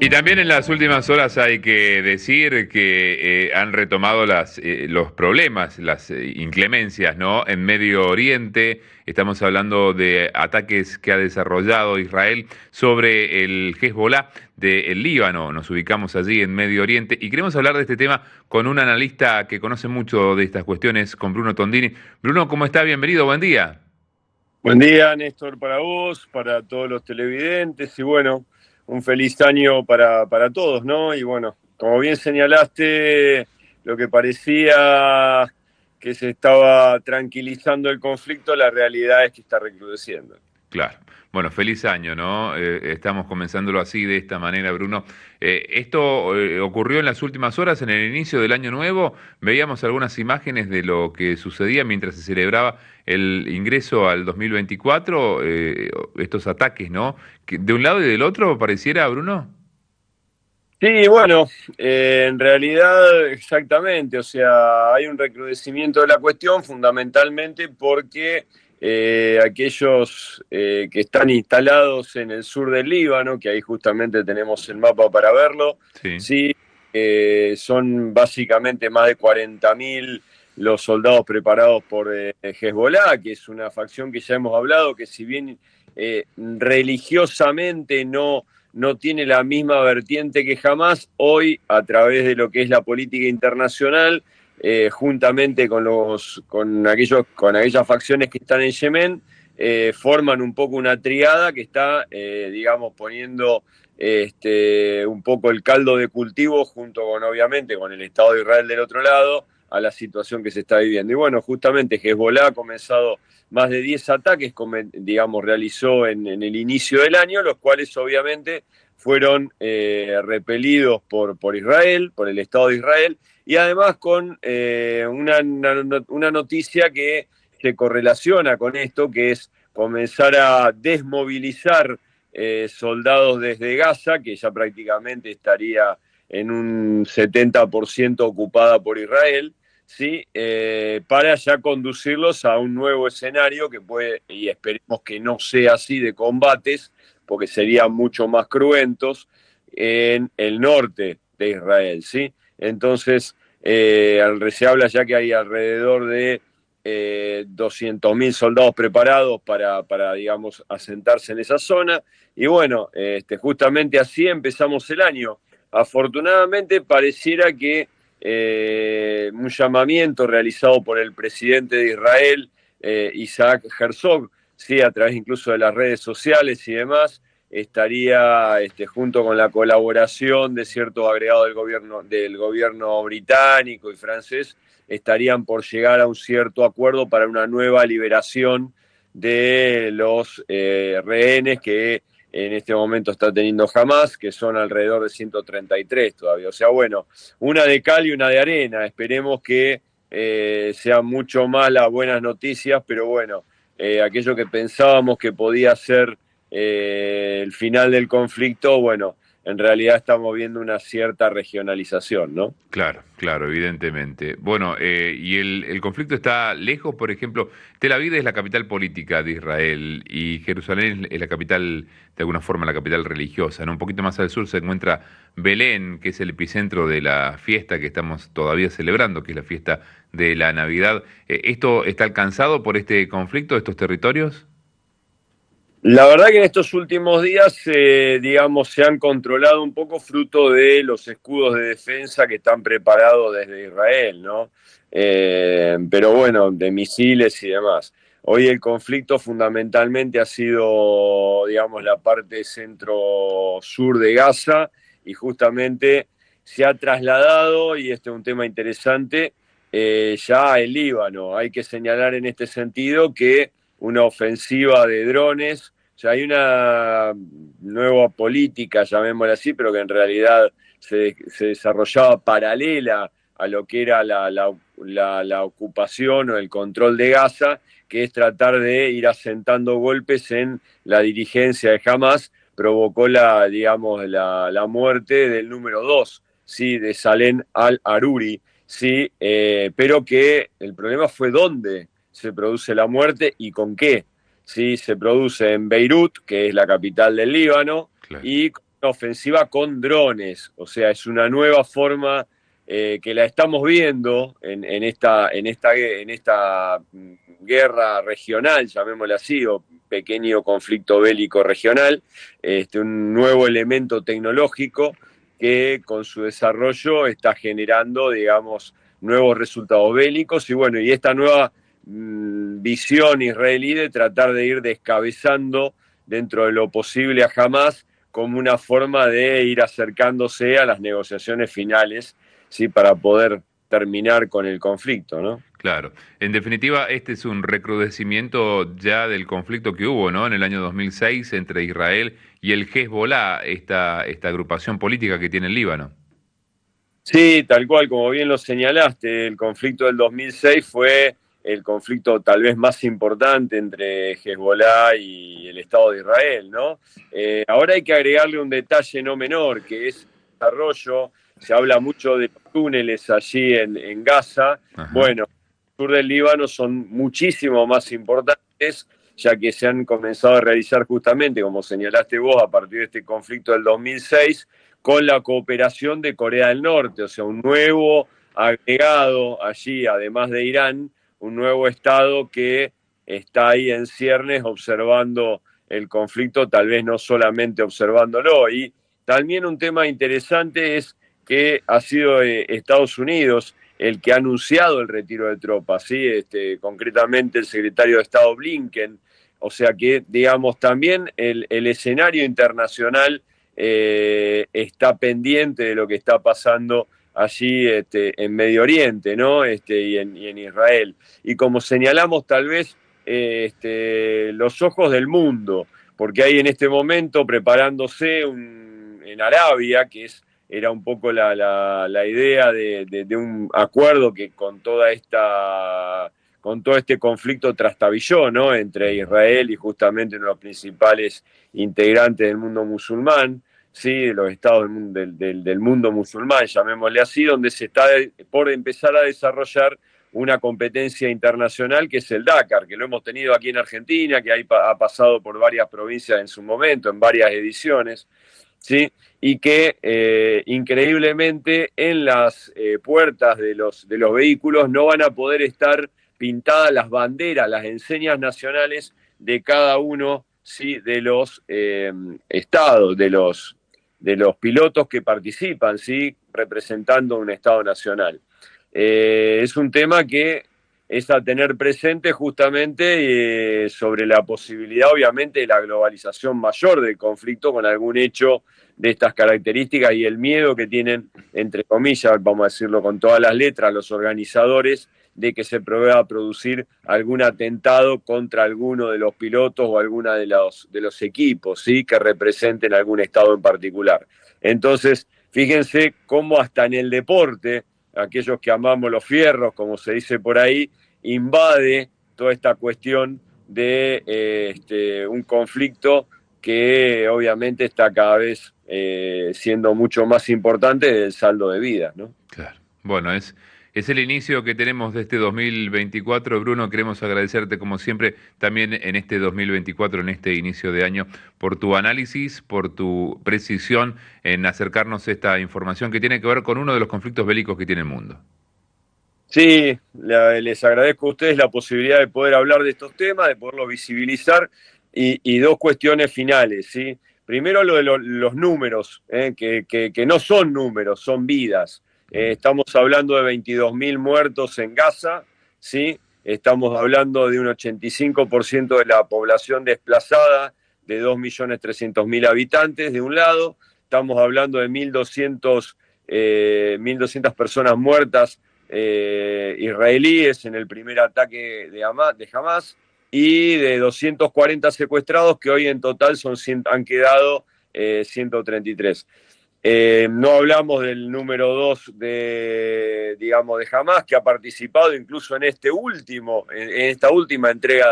Y también en las últimas horas hay que decir que han retomado los problemas, las inclemencias, ¿no? En Medio Oriente, estamos hablando de ataques que ha desarrollado Israel sobre el Hezbollah del Líbano. Nos ubicamos allí en Medio Oriente y queremos hablar de este tema con un analista que conoce mucho de estas cuestiones, con Bruno Tondini. Bruno, ¿cómo está? Bienvenido, buen día. Buen día, Néstor, para vos, para todos los televidentes y bueno, un feliz año para todos, ¿no? Y bueno, como bien señalaste, lo que parecía que se estaba tranquilizando el conflicto, la realidad es que está recrudeciendo. Claro. Bueno, feliz año, ¿no? Estamos comenzándolo así, de esta manera, Bruno. Esto ocurrió en las últimas horas, en el inicio del año nuevo. Veíamos algunas imágenes de lo que sucedía mientras se celebraba el ingreso al 2024, estos ataques, ¿no? Que de un lado y del otro pareciera, Bruno. Sí, bueno, en realidad exactamente, o sea, hay un recrudecimiento de la cuestión fundamentalmente porque aquellos que están instalados en el sur del Líbano, que ahí justamente tenemos el mapa para verlo, Sí. sí, son básicamente más de 40.000 los soldados preparados por Hezbollah, que es una facción que ya hemos hablado, que si bien religiosamente no tiene la misma vertiente que jamás. Hoy, a través de lo que es la política internacional, juntamente con aquellas facciones que están en Yemen, forman un poco una triada que está, digamos, poniendo un poco el caldo de cultivo junto con, obviamente, con el Estado de Israel del otro lado, a la situación que se está viviendo. Y bueno, justamente Hezbollah ha comenzado más de 10 ataques, digamos, realizó en el inicio del año, los cuales obviamente fueron repelidos por Israel, por el Estado de Israel, y además con una noticia que se correlaciona con esto, que es comenzar a desmovilizar soldados desde Gaza, que ya prácticamente estaría en un 70% ocupada por Israel, ¿sí? Para ya conducirlos a un nuevo escenario que puede, y esperemos que no sea así, de combates, porque serían mucho más cruentos, en el norte de Israel, ¿sí? Entonces, se habla ya que hay alrededor de 200.000 soldados preparados para, digamos, asentarse en esa zona. Y bueno, justamente así empezamos el año. Afortunadamente pareciera que un llamamiento realizado por el presidente de Israel, Isaac Herzog, sí, a través incluso de las redes sociales y demás, estaría junto con la colaboración de ciertos agregados del gobierno británico y francés, estarían por llegar a un cierto acuerdo para una nueva liberación de los rehenes que en este momento está teniendo Hamas, que son alrededor de 133 todavía. O sea, bueno, una de cal y una de arena. Esperemos que sean mucho más las buenas noticias, pero bueno, aquello que pensábamos que podía ser el final del conflicto, bueno, en realidad estamos viendo una cierta regionalización, ¿no? Claro, claro, evidentemente. Bueno, y el conflicto está lejos, por ejemplo, Tel Aviv es la capital política de Israel y Jerusalén es la capital, de alguna forma, la capital religiosa, ¿no? Un poquito más al sur se encuentra Belén, que es el epicentro de la fiesta que estamos todavía celebrando, que es la fiesta de la Navidad. ¿Esto está alcanzado por este conflicto, estos territorios? La verdad que en estos últimos días, digamos, se han controlado un poco fruto de los escudos de defensa que están preparados desde Israel, ¿no? Pero bueno, de misiles y demás. Hoy el conflicto fundamentalmente ha sido, digamos, la parte centro-sur de Gaza y justamente se ha trasladado, y este es un tema interesante, ya el Líbano. Hay que señalar en este sentido que una ofensiva de drones, o sea, hay una nueva política, llamémosla así, pero que en realidad se desarrollaba paralela a lo que era la ocupación o el control de Gaza, que es tratar de ir asentando golpes en la dirigencia de Hamas, provocó digamos, la muerte del número 2, ¿sí? De Salem al-Aruri, ¿sí? Pero que el problema fue dónde se produce la muerte y con qué. ¿Sí? Se produce en Beirut, que es la capital del Líbano, Claro. y una ofensiva con drones, o sea, es una nueva forma que la estamos viendo en esta guerra regional, llamémosla así, o pequeño conflicto bélico regional, un nuevo elemento tecnológico que con su desarrollo está generando, digamos, nuevos resultados bélicos y bueno, y esta nueva visión israelí de tratar de ir descabezando dentro de lo posible a Hamás como una forma de ir acercándose a las negociaciones finales, ¿sí? Para poder terminar con el conflicto, ¿no? Claro. En definitiva, este es un recrudecimiento ya del conflicto que hubo, ¿no? En el año 2006 entre Israel y el Hezbollah, esta agrupación política que tiene el Líbano. Sí, tal cual, como bien lo señalaste, el conflicto del 2006 fue el conflicto tal vez más importante entre Hezbollah y el Estado de Israel, ¿no? Ahora hay que agregarle un detalle no menor, que es el desarrollo, se habla mucho de los túneles allí en Gaza. Ajá. Bueno, el sur del Líbano son muchísimo más importantes, ya que se han comenzado a realizar justamente, como señalaste vos, a partir de este conflicto del 2006, con la cooperación de Corea del Norte, o sea, un nuevo agregado allí, además de Irán, un nuevo Estado que está ahí en ciernes observando el conflicto, tal vez no solamente observándolo. Y también un tema interesante es que ha sido Estados Unidos el que ha anunciado el retiro de tropas, ¿sí? Concretamente el secretario de Estado Blinken. O sea que, digamos, también el escenario internacional está pendiente de lo que está pasando allí en Medio Oriente, ¿no? Y en Israel. Y como señalamos, tal vez los ojos del mundo, porque hay en este momento preparándose en Arabia, era un poco la idea de un acuerdo que con todo este conflicto trastabilló, ¿no? Entre Israel y justamente uno de los principales integrantes del mundo musulmán, ¿sí? De los estados del mundo musulmán, llamémosle así, donde se está por empezar a desarrollar una competencia internacional que es el Dakar, que lo hemos tenido aquí en Argentina, que ha pasado por varias provincias en su momento, en varias ediciones, ¿sí? Y que increíblemente en las puertas de los vehículos no van a poder estar pintadas las banderas, las enseñas nacionales de cada uno, ¿sí? De los estados, de los pilotos que participan, ¿sí? Representando un estado nacional. Es un tema que es a tener presente justamente sobre la posibilidad, obviamente, de la globalización mayor del conflicto con algún hecho de estas características y el miedo que tienen, entre comillas, vamos a decirlo con todas las letras, los organizadores de que se pueda producir algún atentado contra alguno de los pilotos o alguna de los equipos, ¿sí? Que representen algún estado en particular. Entonces, fíjense cómo hasta en el deporte, aquellos que amamos los fierros, como se dice por ahí, invade toda esta cuestión de un conflicto que obviamente está cada vez siendo mucho más importante del saldo de vidas, ¿no? Claro. Bueno, es el inicio que tenemos de este 2024. Bruno, queremos agradecerte como siempre también en este 2024, en este inicio de año, por tu análisis, por tu precisión en acercarnos a esta información que tiene que ver con uno de los conflictos bélicos que tiene el mundo. Sí, les agradezco a ustedes la posibilidad de poder hablar de estos temas, de poderlos visibilizar y dos cuestiones finales, ¿sí? Primero lo de los números, que no son números, son vidas. Estamos hablando de 22.000 muertos en Gaza, ¿sí? Estamos hablando de un 85% de la población desplazada, de 2.300.000 habitantes de un lado. Estamos hablando de 1.200 personas muertas israelíes en el primer ataque de Hamas y de 240 secuestrados que hoy en total han quedado 133. No hablamos del número 2 digamos, de Hamas, que ha participado incluso en en esta última entrega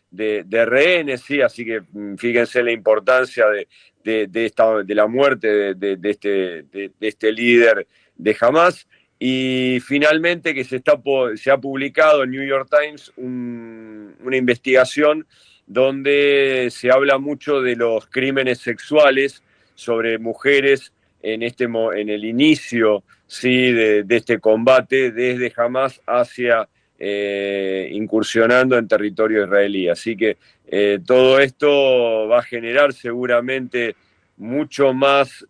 de rehenes, ¿sí? Así que fíjense la importancia de la muerte de este líder de Hamas. Y finalmente que se ha publicado en New York Times una investigación donde se habla mucho de los crímenes sexuales, sobre mujeres en el inicio, ¿sí? de este combate desde Hamás hacia incursionando en territorio israelí. Así que todo esto va a generar seguramente mucho más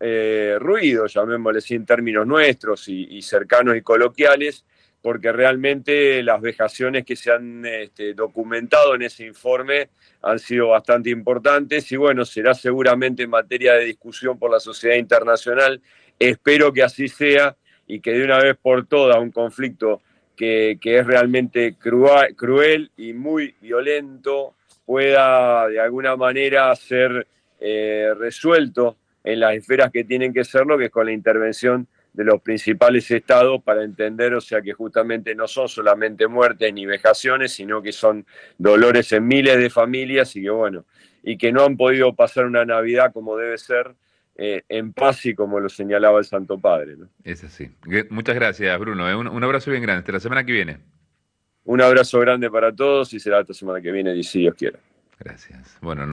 ruido, llamémosle así en términos nuestros y cercanos y coloquiales, porque realmente las vejaciones que se han documentado en ese informe han sido bastante importantes y bueno, será seguramente materia de discusión por la sociedad internacional. Espero que así sea y que de una vez por todas un conflicto que es realmente cruel y muy violento pueda de alguna manera ser resuelto en las esferas que tienen que serlo, que es con la intervención de los principales estados para entender, o sea, que justamente no son solamente muertes ni vejaciones, sino que son dolores en miles de familias y que bueno, y que no han podido pasar una Navidad como debe ser, en paz y como lo señalaba el Santo Padre, ¿no? Es así. Muchas gracias, Bruno. Un abrazo bien grande. Hasta la semana que viene. Un abrazo grande para todos y será esta semana que viene, si Dios quiere. Gracias. Bueno.